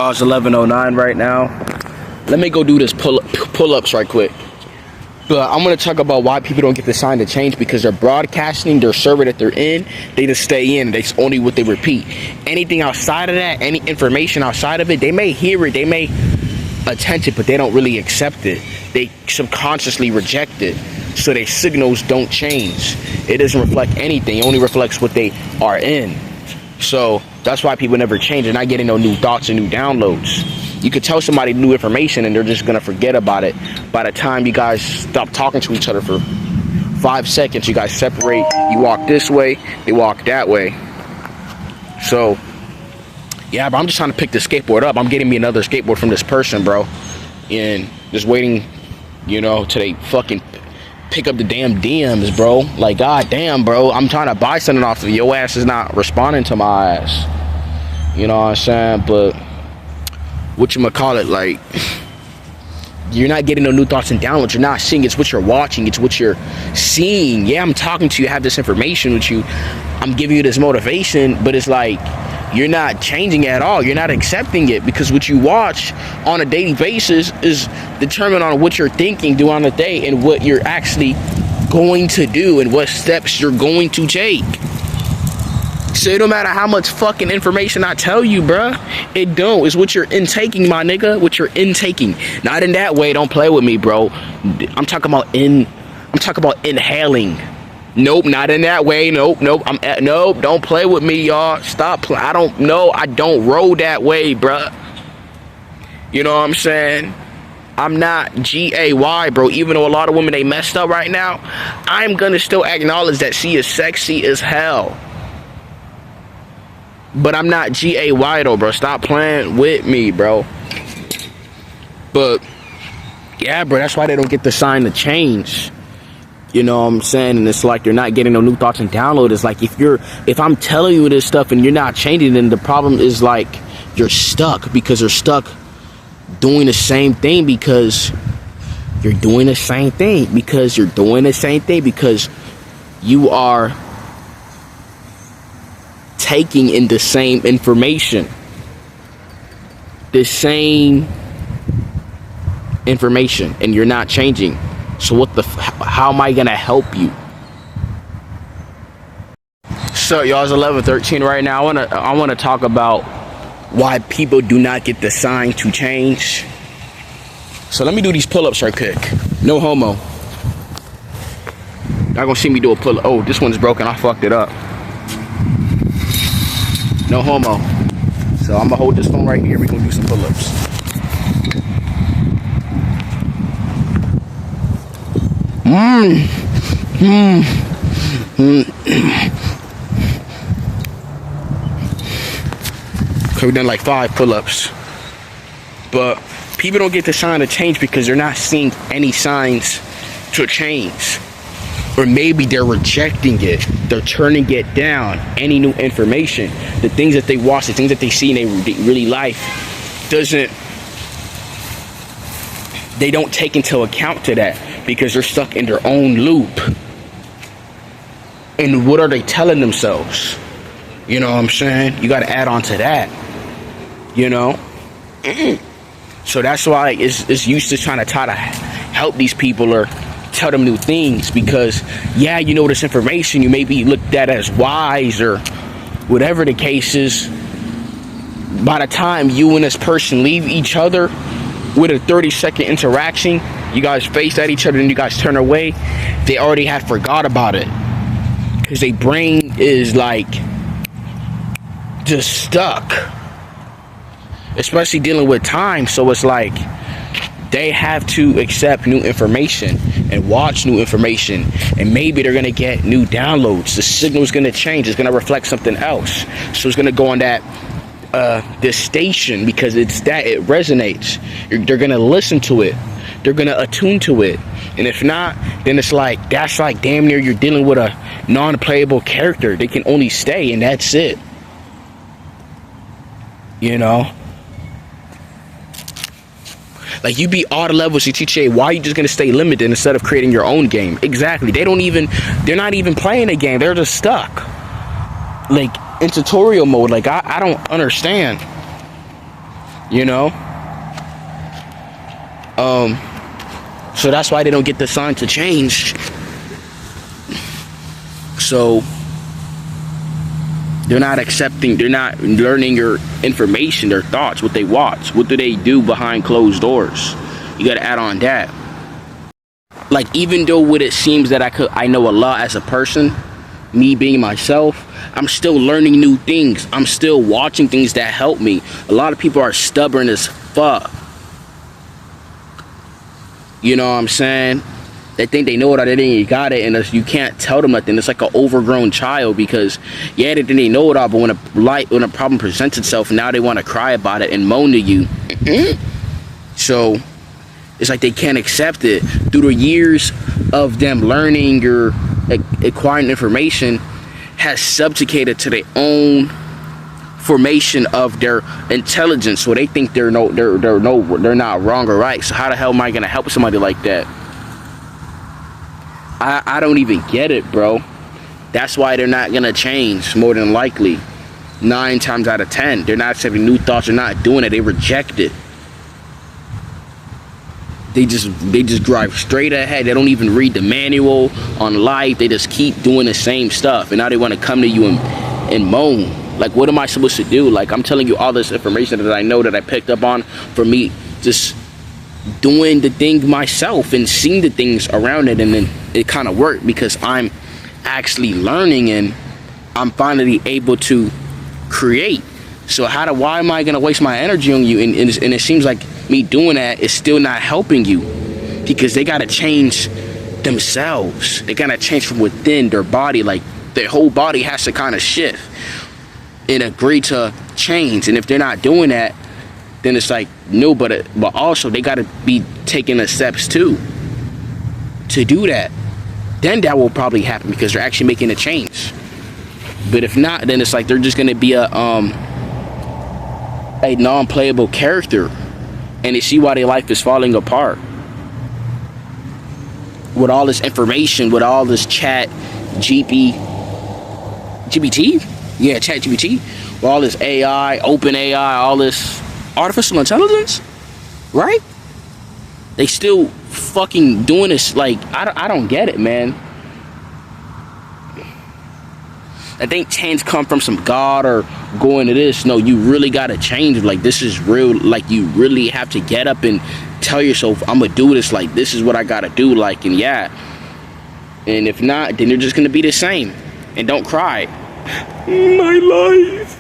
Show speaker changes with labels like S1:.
S1: It's 11:09 right now. Let me go do this pull-ups right quick. But I'm going to talk about why people don't get the sign to change, because they're broadcasting their server that they're in. They just stay in. That's only what they repeat. Anything outside of that, any information outside of it, they may hear it, they may attend it, but they don't really accept it. They subconsciously reject it. So their signals don't change. It doesn't reflect anything. It only reflects what they are in. So that's why people never change. They're not getting no new thoughts and new downloads. You could tell somebody new information and they're just gonna forget about it. By the time you guys stop talking to each other for 5 seconds, you guys separate. You walk this way, they walk that way. So yeah, but I'm just trying to pick the skateboard up. I'm getting me another skateboard from this person, bro, and just waiting, you know, till they fucking pick up the damn DMs, bro. Like, god damn, bro, I'm trying to buy something off of you. Your ass is not responding to my ass. You know what I'm saying? But whatchamacallit, like, you're not getting no new thoughts and downloads. You're not seeing. It's what you're watching. It's what you're seeing. Yeah, I'm talking to you. I have this information with you. I'm giving you this motivation, but it's like you're not changing at all. You're not accepting it, because what you watch on a daily basis is determined on what you're thinking throughout the day and what you're actually going to do and what steps you're going to take. So it don't matter how much fucking information I tell you, bruh. It don't. It's what you're intaking, my nigga. What you're intaking. Not in that way. Don't play with me, bro. I'm talking about inhaling. Nope, not in that way. Nope. Nope. Don't play with me, y'all. Stop. I don't roll that way, bruh. You know what I'm saying? I'm not GAY, bro. Even though a lot of women, they messed up right now, I'm gonna still acknowledge that she is sexy as hell. But I'm not GAY though, bro. Stop playing with me, bro. But yeah, bro, that's why they don't get the sign to change. You know what I'm saying? And it's like they're not getting no new thoughts and download. It's like if I'm telling you this stuff and you're not changing, then the problem is like you're stuck, because you're stuck doing the same thing because you're doing the same thing because you're doing the same thing because you are taking in the same information, and you're not changing. So how am I gonna help you? So y'all, it's 11:13 right now. I wanna talk about why people do not get the sign to change. So let me do these pull-ups right quick. No homo. Y'all gonna see me do a pull-up. Oh, this one's broken. I fucked it up. No homo. So I'm gonna hold this phone right here. We're gonna do some pull-ups. Okay, we've done like 5 pull-ups. But people don't get the sign to change because they're not seeing any signs to change. Or maybe they're rejecting it. They're turning it down. Any new information, the things that they watch, the things that they see in their really life, they don't take into account to that, because they're stuck in their own loop. And what are they telling themselves? You know what I'm saying? You got to add on to that. You know? So that's why it's used to trying to help these people or tell them new things, because yeah, you know this information, you may be looked at as wise or whatever the case is. By the time you and this person leave each other with a 30-second interaction, you guys face at each other and you guys turn away, they already have forgot about it, because their brain is like just stuck, especially dealing with time. So it's like they have to accept new information and watch new information, and maybe they're gonna get new downloads. The signal's gonna change. It's gonna reflect something else. So it's gonna go on that this station, because it resonates. They're gonna listen to it. They're gonna attune to it. And if not, then it's like that's like damn near you're dealing with a non-playable character. They can only stay, and that's it. You know? Like, you beat all the levels in TTA, why are you just gonna stay limited instead of creating your own game? Exactly. They're not even playing a game. They're just stuck, like, in tutorial mode. Like, I don't understand. you know. So that's why they don't get the sign to change. So they're not accepting, they're not learning your information, their thoughts, what they watch, what do they do behind closed doors. You gotta add on that. Like, even though what it seems that I know a lot as a person, me being myself, I'm still learning new things. I'm still watching things that help me. A lot of people are stubborn as fuck. You know what I'm saying? They think they know it already and you got it, and you can't tell them nothing. It's like an overgrown child, because yeah, they think they know it all, but when a problem presents itself, now they want to cry about it and moan to you. So it's like they can't accept it. Through the years of them learning or acquiring information, has subjugated to their own formation of their intelligence, so they think they're not wrong or right. So how the hell am I gonna help somebody like that? I don't even get it, bro. That's why they're not gonna change, more than likely. 9 times out of 10, they're not accepting new thoughts. They're not doing it. They reject it. They just drive straight ahead. They don't even read the manual on life. They just keep doing the same stuff, and now they want to come to you and moan. Like, what am I supposed to do? Like, I'm telling you all this information that I know, that I picked up on from me just doing the thing myself and seeing the things around it, and then it kind of worked because I'm actually learning and I'm finally able to create. So why am I gonna waste my energy on you? And it seems like me doing that is still not helping you, because they gotta change themselves. They gotta change from within their body. Like, their whole body has to kind of shift and agree to change. And if they're not doing that, then it's like, no, but also they gotta be taking the steps too to do that. Then that will probably happen, because they're actually making a change. But if not, then it's like they're just gonna be a non-playable character, and they see why their life is falling apart. With all this information, with all this GPT, with all this AI, open AI, all this artificial intelligence, right? They still fucking doing this. Like, I don't get it, man. I think change come from some God or going to this. No, you really gotta change. Like, this is real. Like, you really have to get up and tell yourself, I'm gonna do this. Like, this is what I gotta do. Like, and yeah. And if not, then you're just gonna be the same. And don't cry. My life.